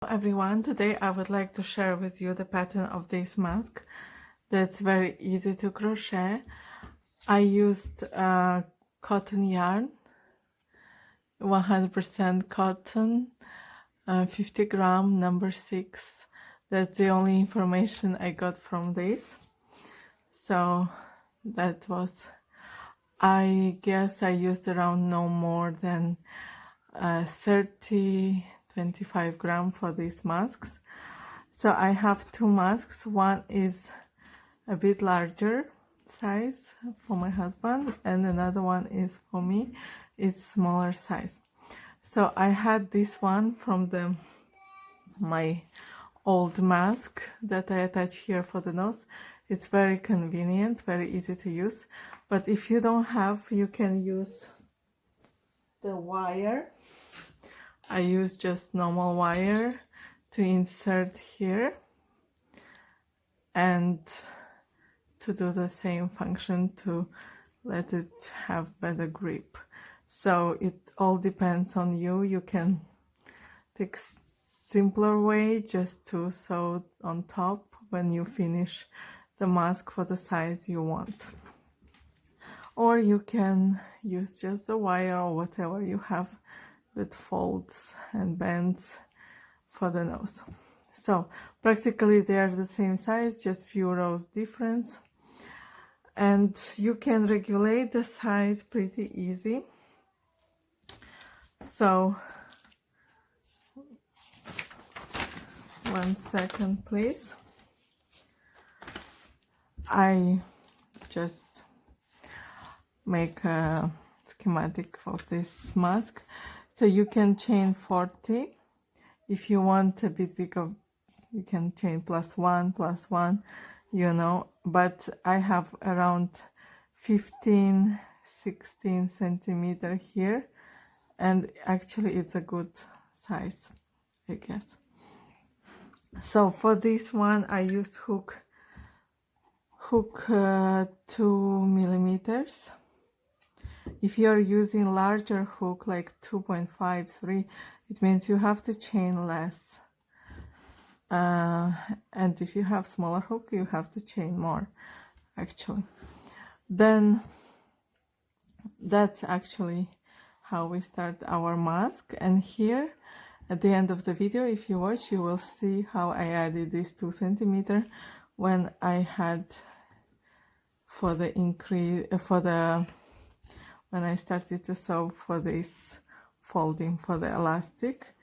Hello everyone, today I would like to share with you the pattern of this mask that's very easy to crochet. I used cotton yarn, 100% cotton, 50 gram, number 6. That's the only information I got from this. So that was, I guess I used around no more than 25 gram for these masks. So I have two masks. One is a bit larger size for my husband and another one is for me. It's smaller size. So I had this one from my old mask that I attach here for the nose. It's very convenient, very easy to use. But if you don't have, you can use the wire. I use just normal wire to insert here and to do the same function to let it have better grip. So it all depends on you. You can take simpler way just to sew on top when you finish the mask for the size you want. Or you can use just the wire or whatever you have that folds and bends for the nose. So practically they are the same size, just few rows difference. And you can regulate the size pretty easy. So 1 second please. I just make a schematic of this mask. So you can chain 40. If you want a bit bigger, you can chain +1, you know, but I have around 15-16 centimeter here, and actually it's a good size, I guess. So for this one I used hook 2 millimeters. If you are using larger hook like 2.5, 3, it means you have to chain less. And if you have smaller hook, you have to chain more, actually. Then that's actually how we start our mask. And here at the end of the video, if you watch, you will see how I added this 2 centimeter when I had for the increase when I started to sew for this folding for the elastic.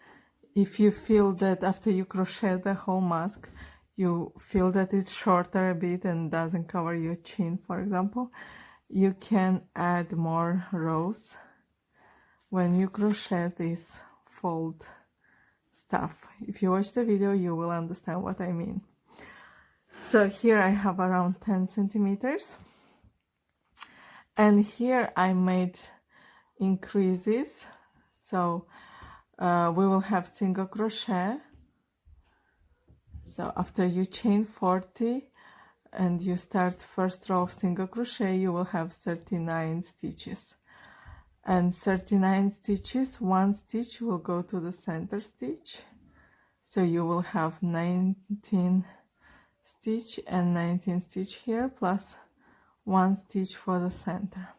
If you feel that after you crochet the whole mask, you feel that it's shorter a bit and doesn't cover your chin, for example, you can add more rows when you crochet this fold stuff. If you watch the video, you will understand what I mean. So here I have around 10 centimeters. And here I made increases. So we will have single crochet. So after you chain 40 and you start first row of single crochet, you will have 39 stitches. And 39 stitches, one stitch will go to the center stitch. So you will have 19 stitch and 19 stitch here plus one stitch for the center.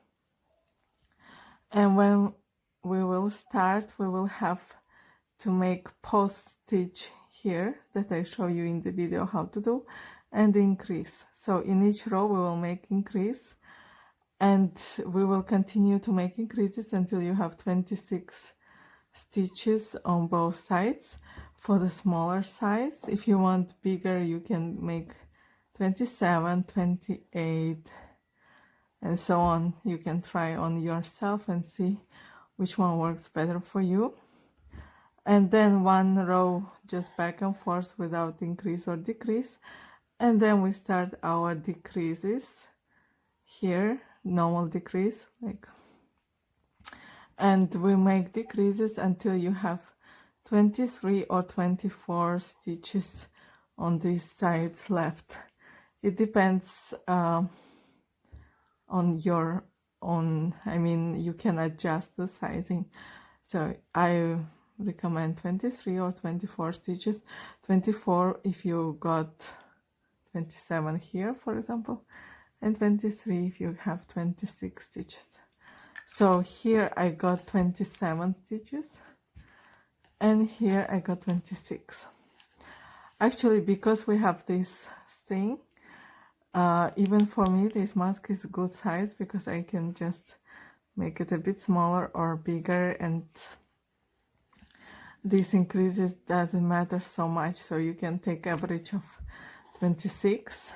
And when we will start, we will have to make post stitch here that I show you in the video how to do, and increase. So in each row we will make increase, and we will continue to make increases until you have 26 stitches on both sides. For the smaller size, if you want bigger, you can make 27, 28, and so on. You can try on yourself and see which one works better for you. And then one row just back and forth without increase or decrease. And then we start our decreases here, normal decrease, like, and we make decreases until you have 23 or 24 stitches on these sides left. It depends on your own, I mean, you can adjust the sizing. So I recommend 23 or 24 stitches. 24 if you got 27 here, for example, and 23 if you have 26 stitches. So here I got 27 stitches and here I got 26. Actually, because we have this thing, even for me this mask is good size, because I can just make it a bit smaller or bigger, and this increases doesn't matter so much. So you can take average of 26.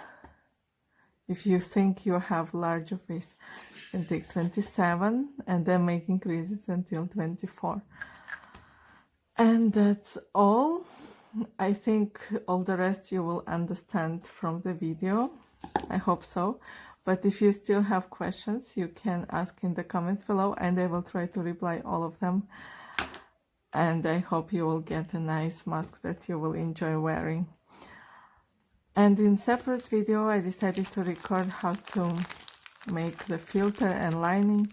If you think you have larger face, you can take 27 and then make increases until 24. And that's all. I think all the rest you will understand from the video. I hope so. But if you still have questions, you can ask in the comments below and I will try to reply all of them. And I hope you will get a nice mask that you will enjoy wearing. And in separate video, I decided to record how to make the filter and lining,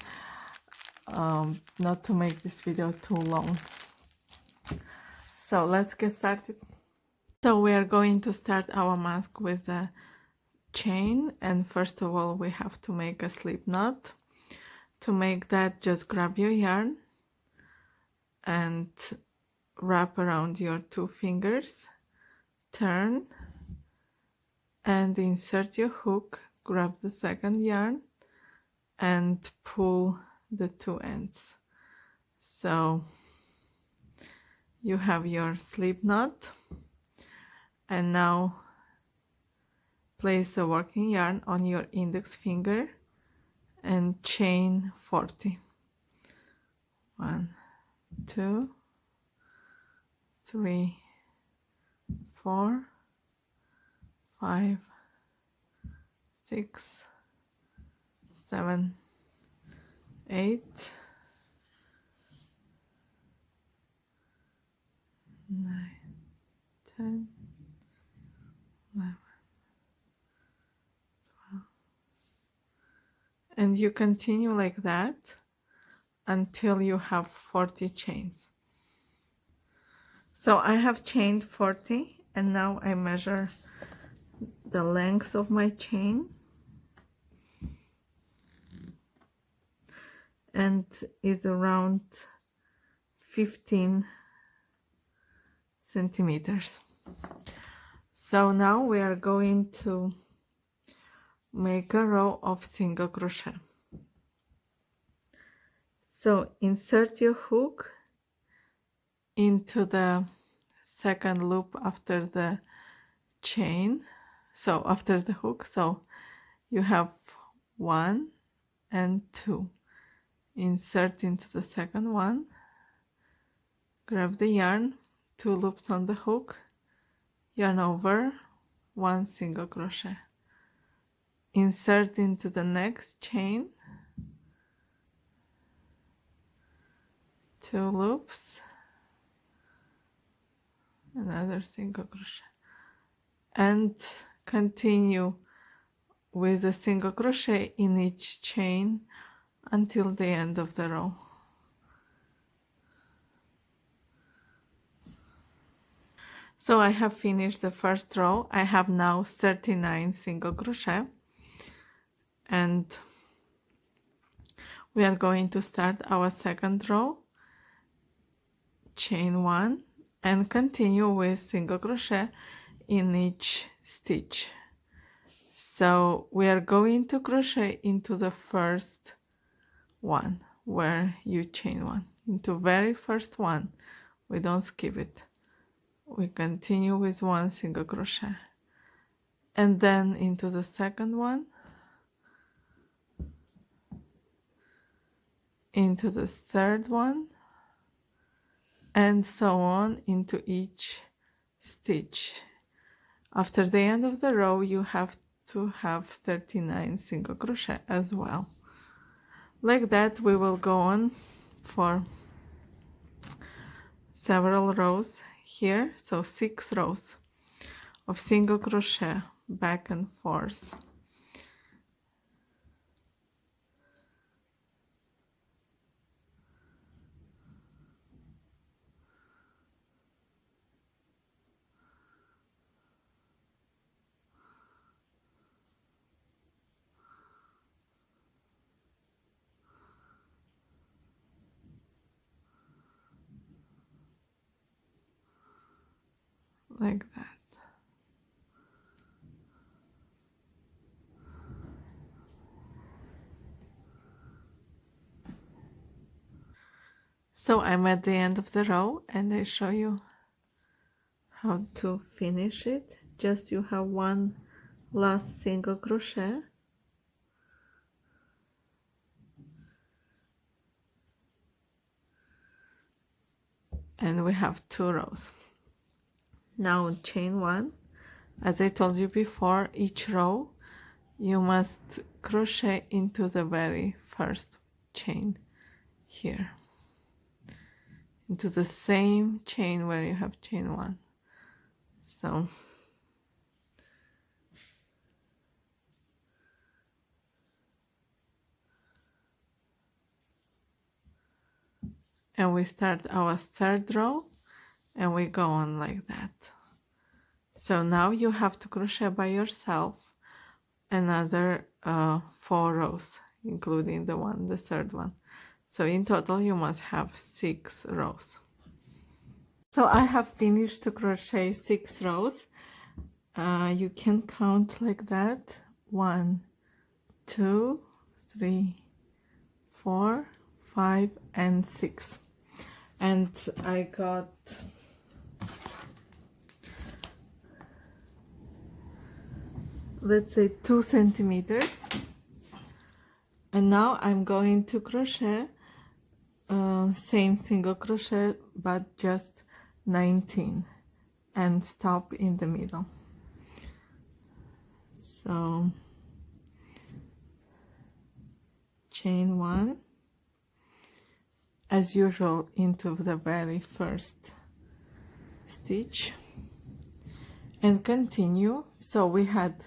not to make this video too long. So let's get started. So we are going to start our mask with the chain, and first of all we have to make a slip knot. To make that, just grab your yarn and wrap around your 2 fingers, turn and insert your hook, grab the second yarn and pull the 2 ends. So you have your slip knot, and now place a working yarn on your index finger and chain 40. 1, 2, 3, 4, 5, 6, 7, 8, 9, 10, 11, 12. And you continue like that until you have 40 chains. So I have chained 40, and now I measure the length of my chain, and is around 15 centimeters. So now we are going to make a row of single crochet. So insert your hook into the second loop after the chain, so after the hook. So you have 1 and 2. Insert into the second one, grab the yarn, 2 loops on the hook, yarn over, 1 single crochet, insert into the next chain, 2 loops, another single crochet, and continue with a single crochet in each chain until the end of the row. So I have finished the first row. I have now 39 single crochet, and we are going to start our second row, chain 1, and continue with single crochet in each stitch. So we are going to crochet into the first one where you chain 1, into very first one. We don't skip it. We continue with 1 single crochet, and then into the second one, into the third one, and so on into each stitch. After the end of the row, you have to have 39 single crochet as well. Like that we will go on for several rows here, so 6 rows of single crochet back and forth. like that. So I'm at the end of the row and I show you how to finish it. Just you have one last single crochet, and we have 2 rows. Now chain 1. As I told you before, each row you must crochet into the very first chain here, into the same chain where you have chain 1. So and we start our 3rd row and we go on like that. So now you have to crochet by yourself another 4 rows, including the 3rd one. So in total you must have 6 rows. So I have finished to crochet 6 rows. You can count like that: 1, 2, 3, 4, 5, and 6. And I got let's say 2 centimeters. And now I'm going to crochet same single crochet but just 19 and stop in the middle. So chain 1 as usual into the very first stitch and continue. So we had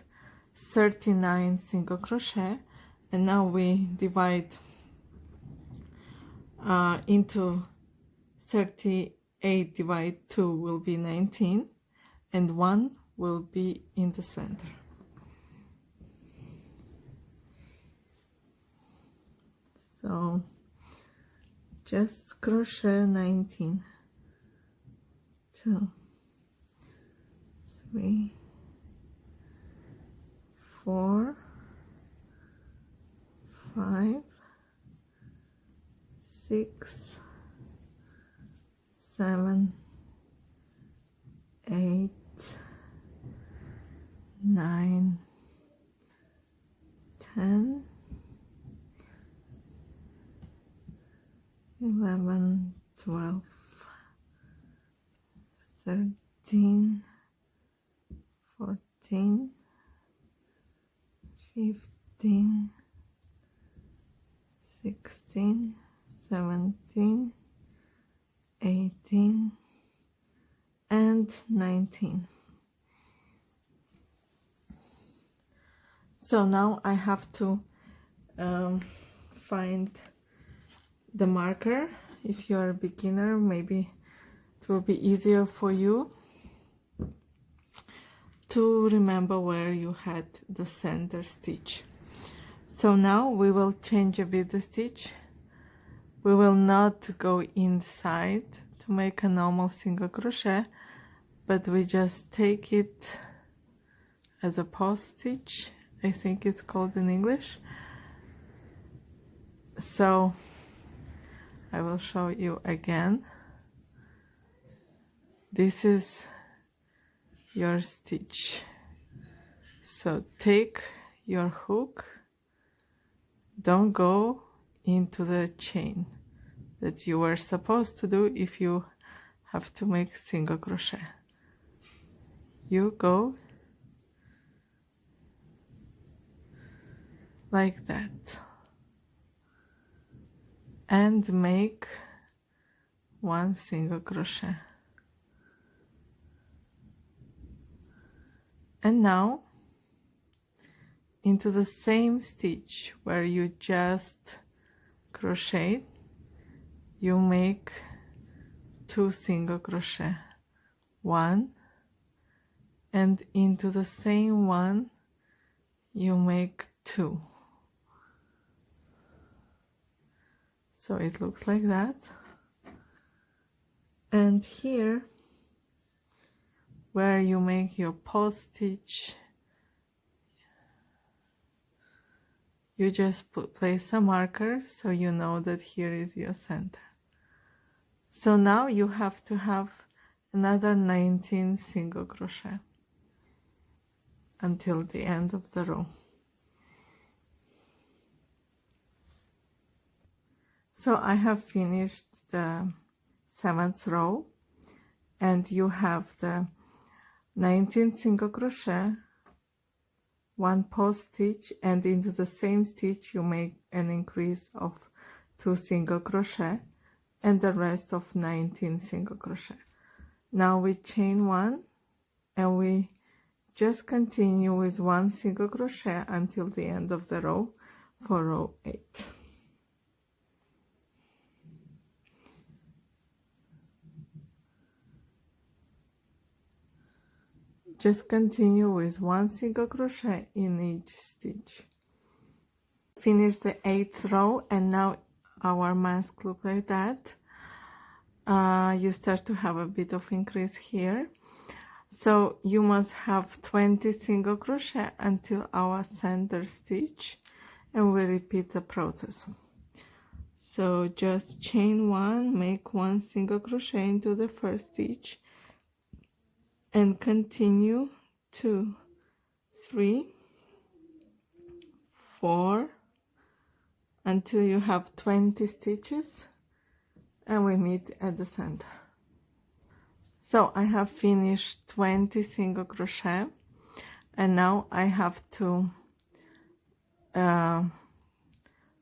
39 single crochet and now we divide into 38 divide 2 will be 19 and 1 will be in the center. So just crochet 19, 2, 3, 4, 5, 6, 7, 8, 9, 10, 11, 12, 13, 14, 15, 16, 17, 18, and 19. So now I have to find the marker. If you're a beginner, maybe it will be easier for you to remember where you had the center stitch. So now we will change a bit the stitch. We will not go inside to make a normal single crochet, but we just take it as a post stitch, I think it's called in English. So I will show you again. This is your stitch. So take your hook, don't go into the chain that you were supposed to do if you have to make single crochet. You go like that and make 1 single crochet. And now into the same stitch where you just crocheted, you make 2 single crochet, 1, and into the same one you make 2. So it looks like that. And here where you make your post stitch, you just place a marker so you know that here is your center. So now you have to have another 19 single crochet until the end of the row. So I have finished the 7th row, and you have the 19 single crochet, 1 post stitch, and into the same stitch you make an increase of 2 single crochet and the rest of 19 single crochet. Now we chain 1 and we just continue with 1 single crochet until the end of the row for row 8. Just continue with 1 single crochet in each stitch. Finish the 8th row, and now our mask looks like that. You start to have a bit of increase here. So you must have 20 single crochet until our center stitch, and we repeat the process. So just chain 1, make 1 single crochet into the first stitch, and continue 2, 3, 4 until you have 20 stitches, and we meet at the center. So I have finished 20 single crochet, and now I have to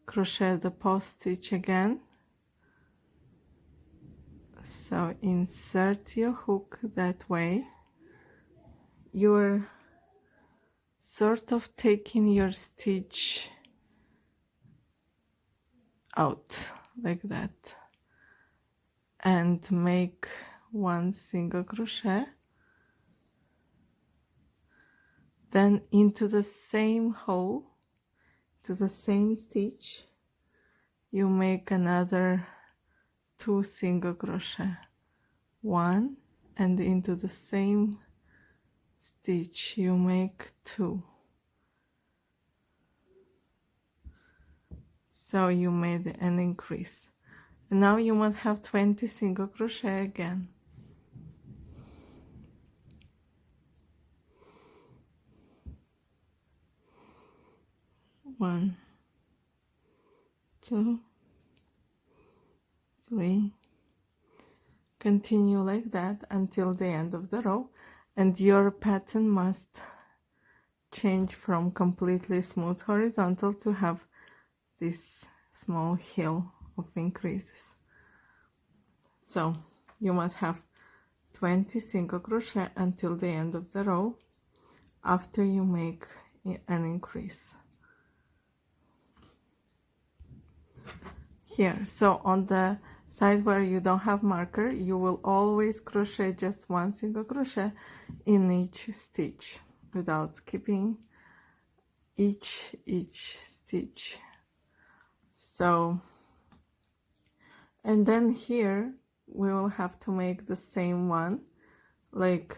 crochet the post stitch again. So insert your hook that way. You're sort of taking your stitch out like that, and make 1 single crochet, then into the same hole, to the same stitch, you make another 2 single crochet, 1, and into the same stitch you make 2. So you made an increase. And now you must have 20 single crochet again. One, 2, 3. Continue like that until the end of the row, and your pattern must change from completely smooth horizontal to have this small hill of increases. So you must have 20 single crochet until the end of the row after you make an increase. Here, so on the side where you don't have marker, you will always crochet just 1 single crochet in each stitch without skipping each stitch. So, and then here we will have to make the same one, like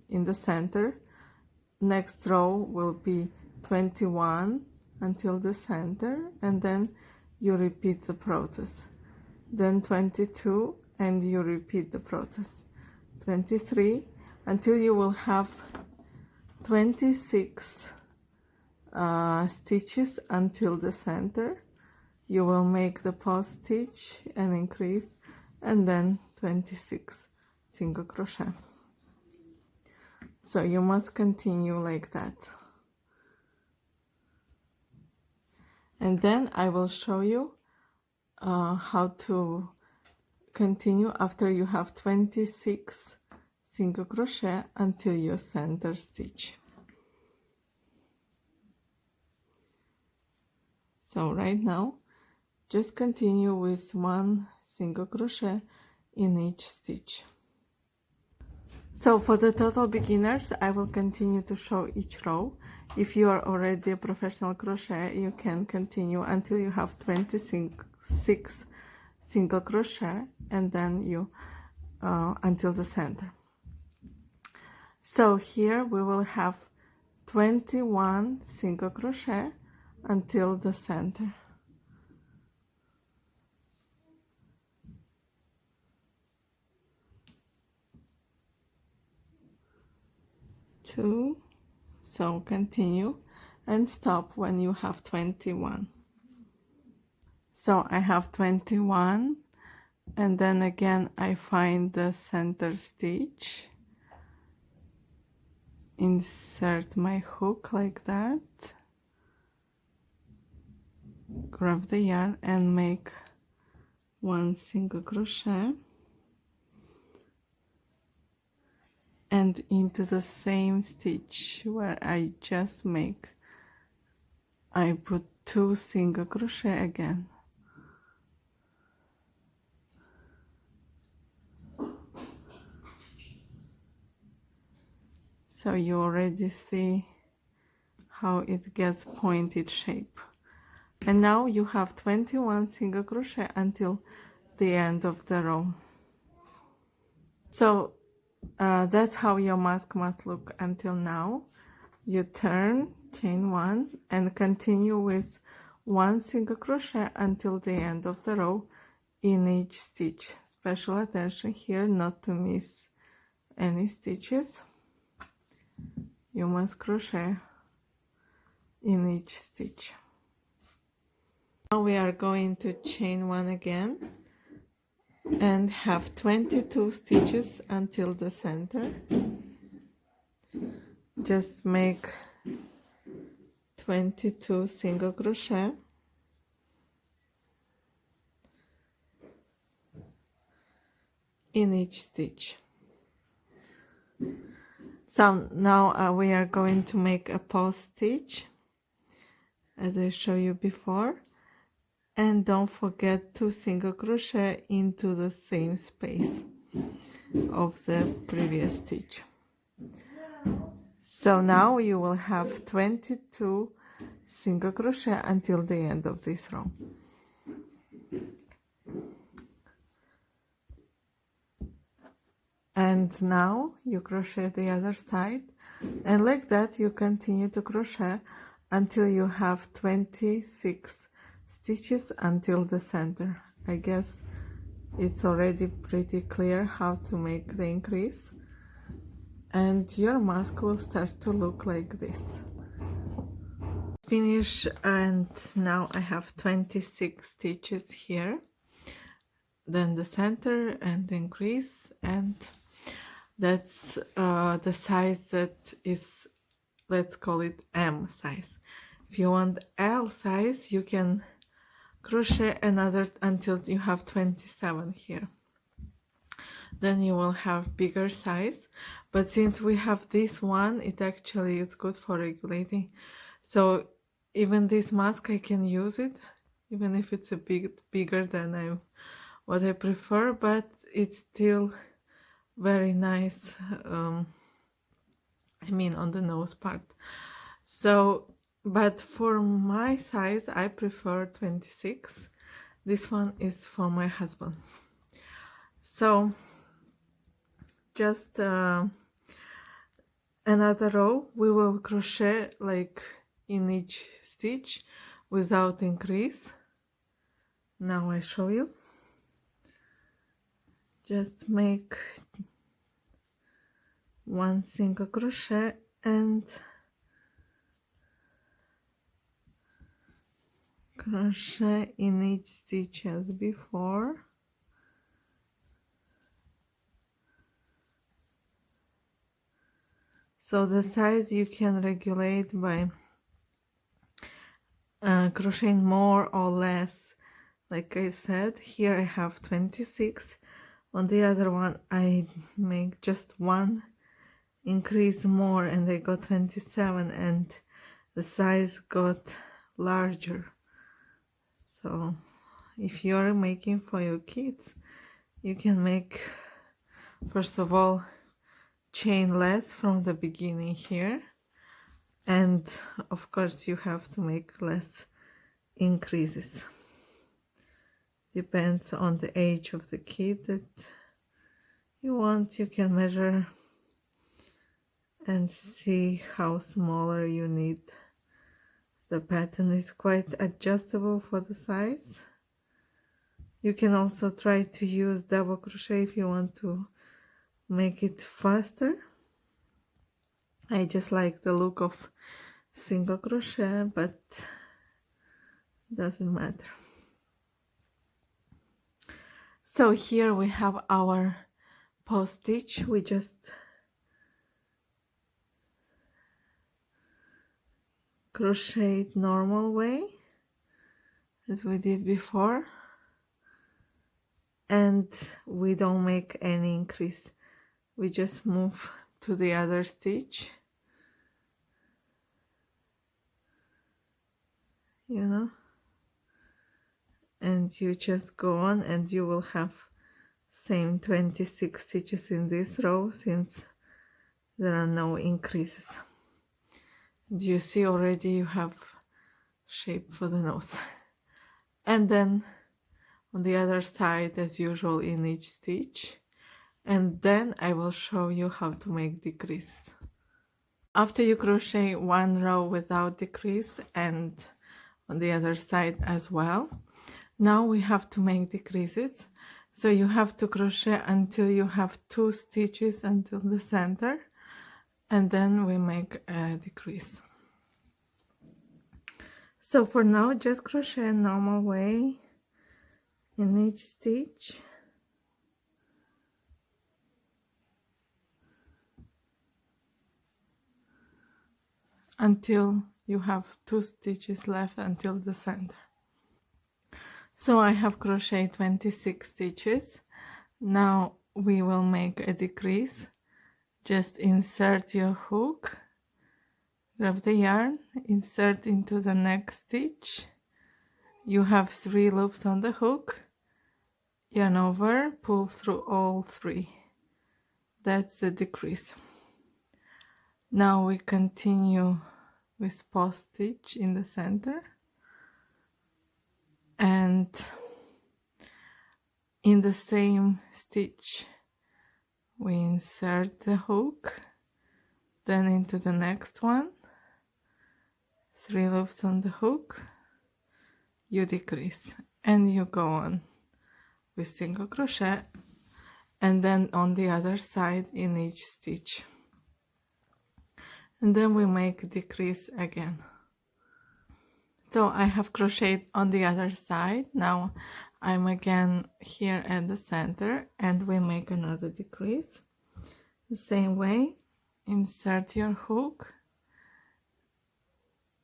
in the center. Next row will be 21 until the center, and then you repeat the process. Then 22, and you repeat the process. 23 until you will have 26 stitches until the center. You will make the post stitch and increase, and then 26 single crochet. So you must continue like that. And then I will show you how to continue after you have 26 single crochet until your center stitch. So right now, just continue with 1 single crochet in each stitch. So for the total beginners, I will continue to show each row. If you are already a professional crochet, you can continue until you have 26 single crochet, and then you until the center. So here we will have 21 single crochet until the center. Two, so continue and stop when you have 21. So I have 21, and then again I find the center stitch, insert my hook like that, grab the yarn and make one single crochet, and into the same stitch where I just make, I put 2 single crochet again. So you already see how it gets pointed shape. And now you have 21 single crochet until the end of the row. So that's how your mask must look until now. You turn, chain 1, and continue with 1 single crochet until the end of the row in each stitch. Special attention here not to miss any stitches. You must crochet in each stitch. Now we are going to chain 1 again and have 22 stitches until the center. Just make 22 single crochet in each stitch. So now we are going to make a post stitch as I showed you before, and don't forget 2 single crochet into the same space of the previous stitch. So now you will have 22 single crochet until the end of this row. And now you crochet the other side, and like that you continue to crochet until you have 26 stitches until the center. I guess it's already pretty clear how to make the increase, and your mask will start to look like this. Finish, and now I have 26 stitches here, then the center and the increase, and that's the size that is, let's call it M size. If you want L size, you can crochet another until you have 27 here. Then you will have bigger size, but since we have this one, it actually is good for regulating. So even this mask I can use it, even if it's a bit bigger than what I prefer, but it's still very nice, I mean on the nose part. So, but for my size I prefer 26. This one is for my husband. So just another row, we will crochet like in each stitch without increase. Now I show you. Just make 1 single crochet and crochet in each stitch as before. So the size you can regulate by crocheting more or less. Like I said, here I have 26. On the other one I make just 1 increase more and I got 27, and the size got larger. So if you're making for your kids, you can make, first of all, chain less from the beginning here, and of course you have to make less increases. Depends on the age of the kid that you want. You can measure and see how smaller you need. The pattern is quite adjustable for the size. You can also try to use double crochet if you want to make it faster. I just like the look of single crochet, but doesn't matter. So here we have our post stitch. We just crochet normal way as we did before, and we don't make any increase. We just move to the other stitch, you know, and you just go on, and you will have same 26 stitches in this row since there are no increases. And you see already you have shape for the nose. And then on the other side, as usual, in each stitch, and then I will show you how to make decrease. After you crochet one row without decrease and on the other side as well, now we have to make decreases. So you have to crochet until you have 2 stitches until the center, and then we make a decrease. So for now, just crochet normal way in each stitch. Until you have 2 stitches left until the center. So I have crocheted 26 stitches. Now we will make a decrease. Just insert your hook, grab the yarn, insert into the next stitch. You have 3 loops on the hook, yarn over, pull through all 3. That's the decrease. Now we continue with post stitch in the center, and in the same stitch we insert the hook, then into the next one, 3 loops on the hook, you decrease, and you go on with single crochet, and then on the other side in each stitch, and then we make decrease again. So I have crocheted on the other side. Now I'm again here at the center, and we make another decrease the same way. Insert your hook,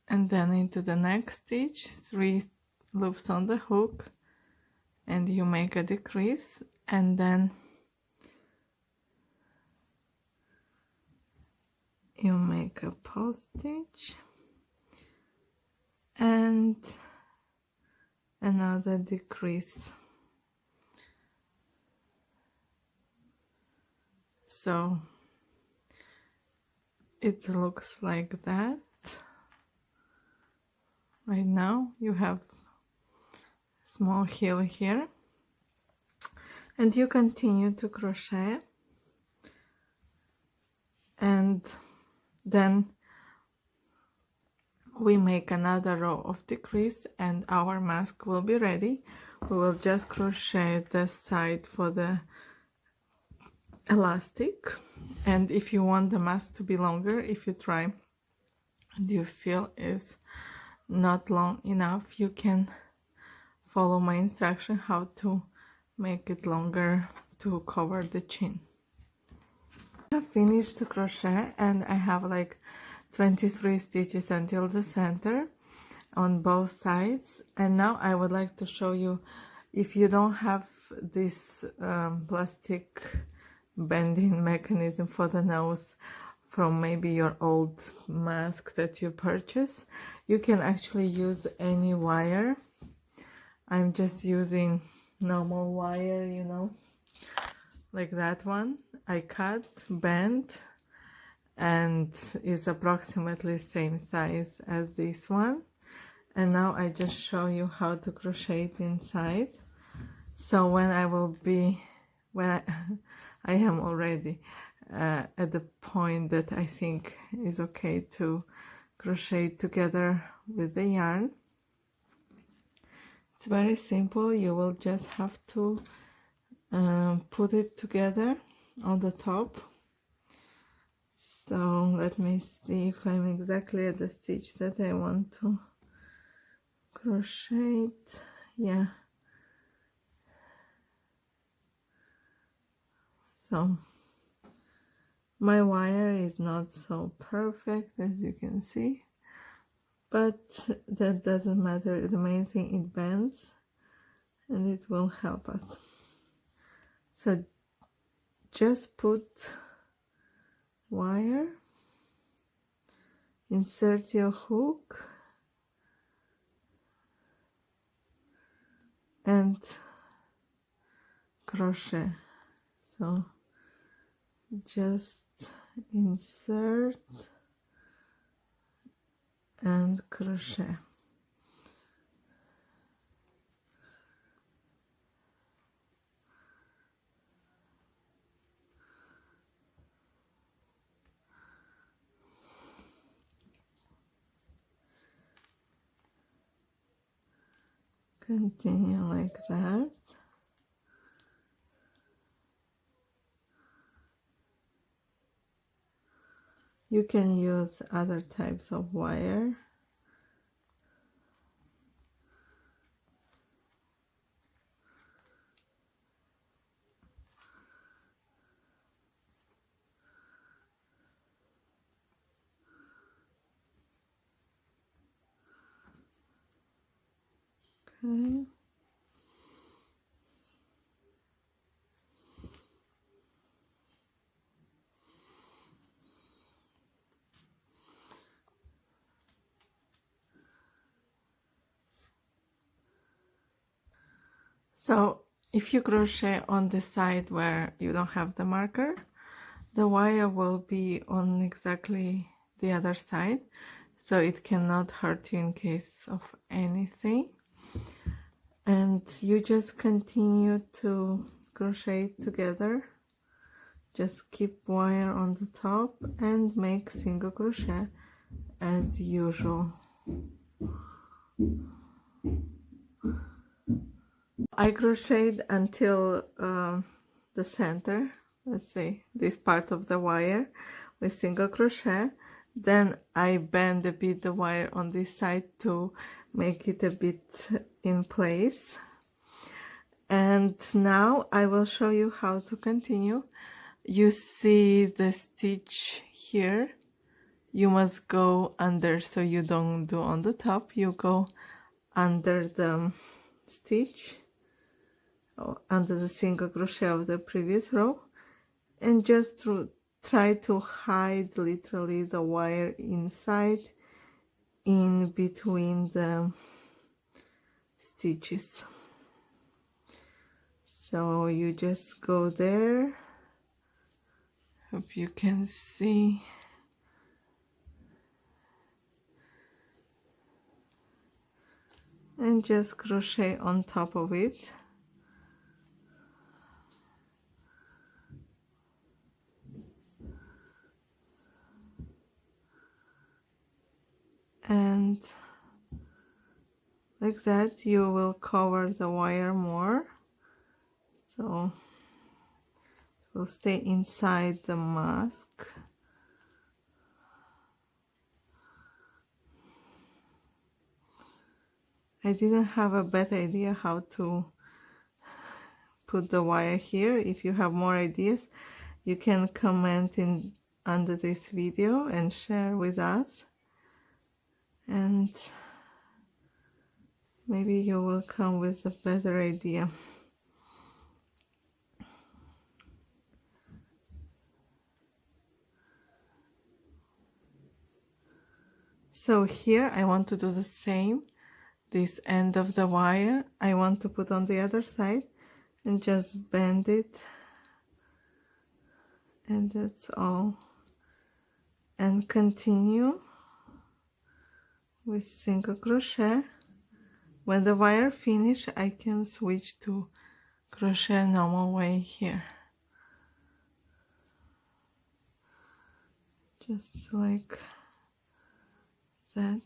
and then into the next stitch, 3 loops on the hook, and you make a decrease, and then you make a post stitch and another decrease. So it looks like that. Right now you have small heel here, and you continue to crochet, and then we make another row of decrease and our mask will be ready. We will just crochet the side for the elastic, and if you want the mask to be longer, if you try and you feel is not long enough, you can follow my instruction how to make it longer to cover the chin. I have finished to crochet, and I have like 23 stitches until the center on both sides. And now I would like to show you, if you don't have this plastic bending mechanism for the nose from maybe your old mask that you purchased, you can actually use any wire. I'm just using normal wire, you know, like that one. I cut, bent, and is approximately same size as this one. And now I just show you how to crochet it inside. So when I will be, I am already at the point that I think is okay to crochet together with the yarn. It's very simple. You will just have to put it together on the top. So let me see if I'm exactly at the stitch that I want to crochet it. Yeah. So my wire is not so perfect, as you can see, but that doesn't matter. The main thing, it bends and it will help us. So just put wire, insert your hook, and crochet. So just insert and crochet. Continue like that. You can use other types of wire. Okay. So if you crochet on the side where you don't have the marker, the wire will be on exactly the other side, so it cannot hurt you in case of anything. And you just continue to crochet together. Just keep wire on the top and make single crochet as usual. I crocheted until the center, let's say this part of the wire, with single crochet. Then I bend a bit the wire on this side to make it a bit in place. And now I will show you how to continue. You see the stitch here, you must go under, so you don't do on the top, you go under the stitch, under the single crochet of the previous row, and just try to hide literally the wire inside, in between the stitches. So you just go there. Hope you can see. And just crochet on top of it. And like that you will cover the wire more, so it will stay inside the mask. I didn't have a better idea how to put the wire here. If you have more ideas, you can comment in under this video and share with us, and maybe you will come with a better idea. So here I want to do the same. This end of the wire I want to put on the other side and just bend it, and that's all. And continue with single crochet. When the wire finish, I can switch to crochet normal way here. just like that.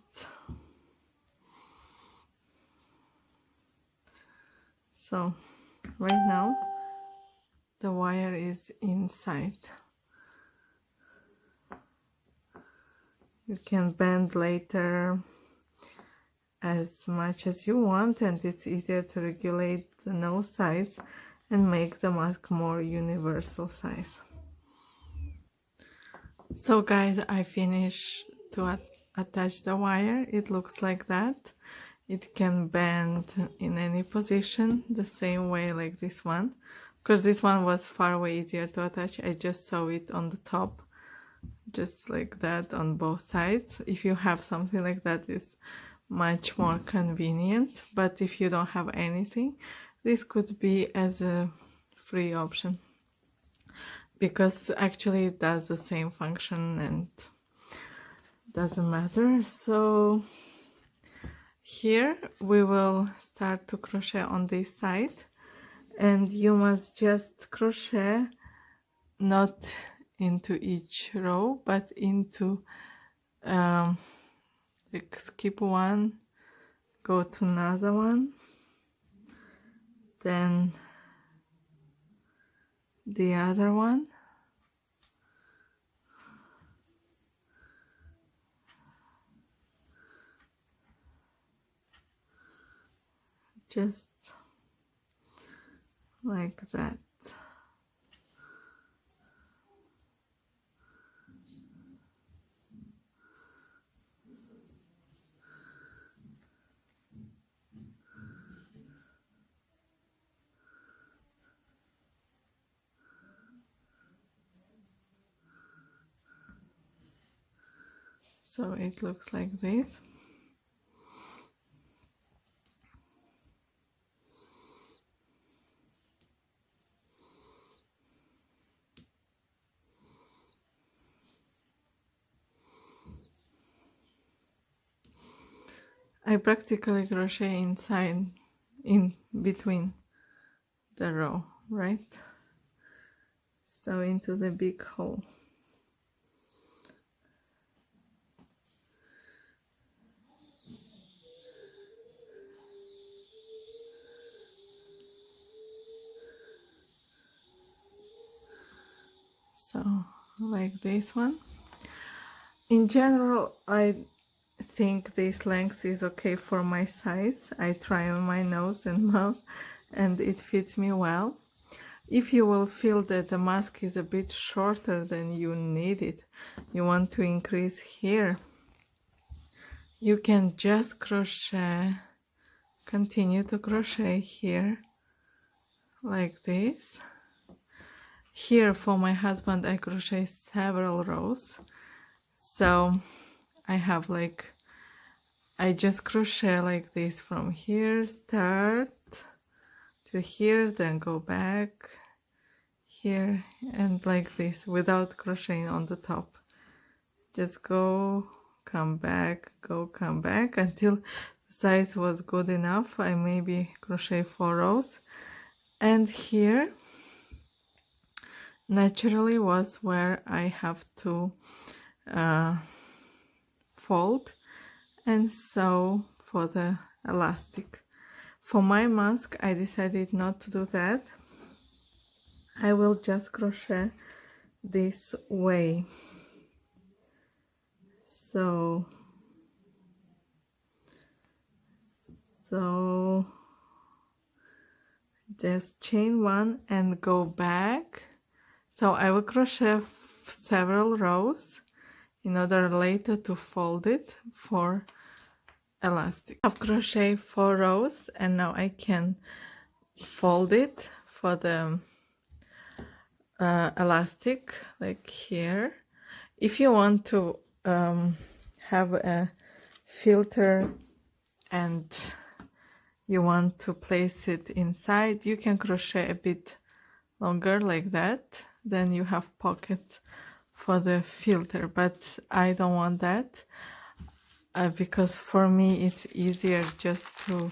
So right now the wire is inside. You can bend later as much as you want, and it's easier to regulate the nose size and make the mask more universal size. So guys, I finished to attach the wire. It looks like that. It can bend in any position the same way like this one. Because this one was far way easier to attach. I just sew it on the top, just like that on both sides. If you have something like that, it's much more convenient. But if you don't have anything, this could be as a free option, because actually it does the same function and doesn't matter. So here we will start to crochet on this side, and you must just crochet not into each row but into like skip one, go to another one, then the other one, just like that. So it looks like this. I practically crochet inside, in between the row, right? So into the big hole. So like this one. In general, I think this length is okay for my size. I try on my nose and mouth and it fits me well. If you will feel that the mask is a bit shorter than you need it, you want to increase here, you can just crochet, continue to crochet here like this. Here for my husband I crochet several rows, so I have like, I just crochet like this from here, start to here, then go back here, and like this without crocheting on the top. Just go, come back, go, come back until the size was good enough. I maybe crochet 4 rows, and here naturally was where I have to fold and sew for the elastic. For my mask I decided not to do that. I will just crochet this way. So just chain 1 and go back. So I will crochet several rows in order later to fold it for elastic. I've crocheted 4 rows and now I can fold it for the elastic, like here. If you want to have a filter and you want to place it inside, you can crochet a bit longer like that, then you have pockets for the filter, but I don't want that because for me it's easier just to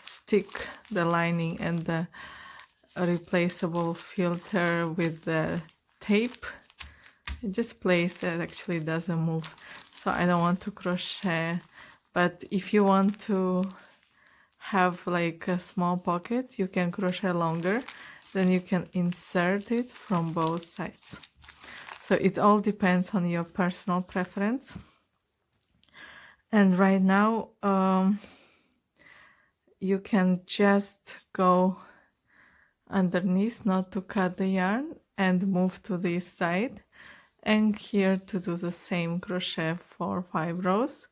stick the lining and the replaceable filter with the tape just place it, actually doesn't move, so I don't want to crochet. But if you want to have like a small pocket, you can crochet longer, then you can insert it from both sides. So it all depends on your personal preference. And right now you can just go underneath, not to cut the yarn, and move to this side, and here to do the same crochet for 5 rows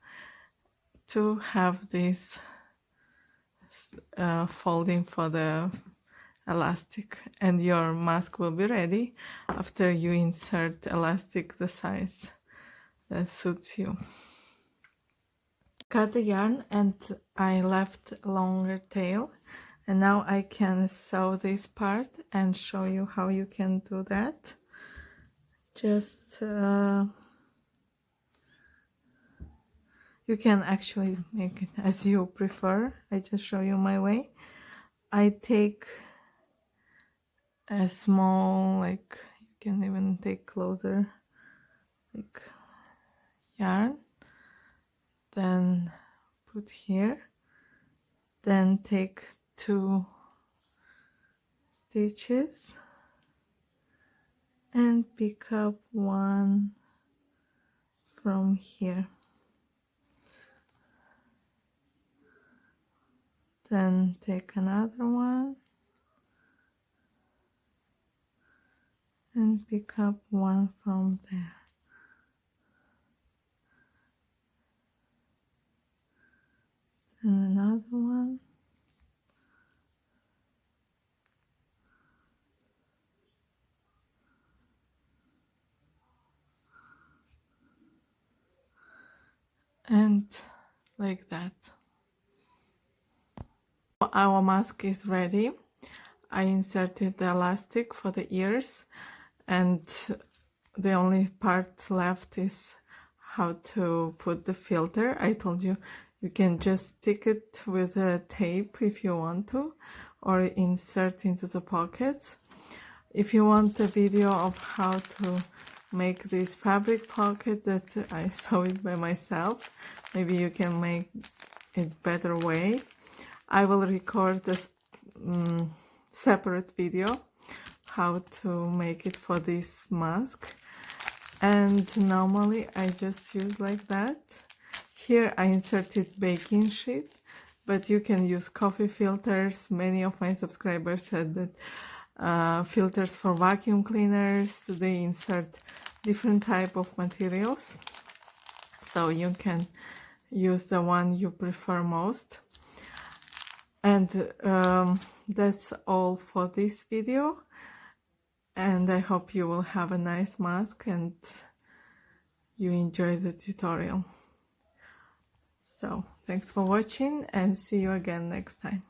to have this folding for the elastic, and your mask will be ready after you insert elastic the size that suits you. Cut the yarn and I left a longer tail, and now I can sew this part and show you how you can do that. Just you can actually make it as you prefer. I just show you my way. I take a small, like you can even take closer, like yarn, then put here, then take 2 stitches and pick up 1 from here, then take another one and pick up 1 from there, and another one, and like that. Our mask is ready. I inserted the elastic for the ears, and the only part left is how to put the filter. I told you you can just stick it with a tape if you want to, or insert into the pockets. If you want a video of how to make this fabric pocket that I sew it by myself, maybe you can make it better way, I will record this separate video how to make it for this mask. And normally I just use like that. Here I inserted baking sheet, but you can use coffee filters. Many of my subscribers said that filters for vacuum cleaners, they insert different type of materials, so you can use the one you prefer most. And that's all for this video, and I hope you will have a nice mask and you enjoy the tutorial. So thanks for watching, and see you again next time.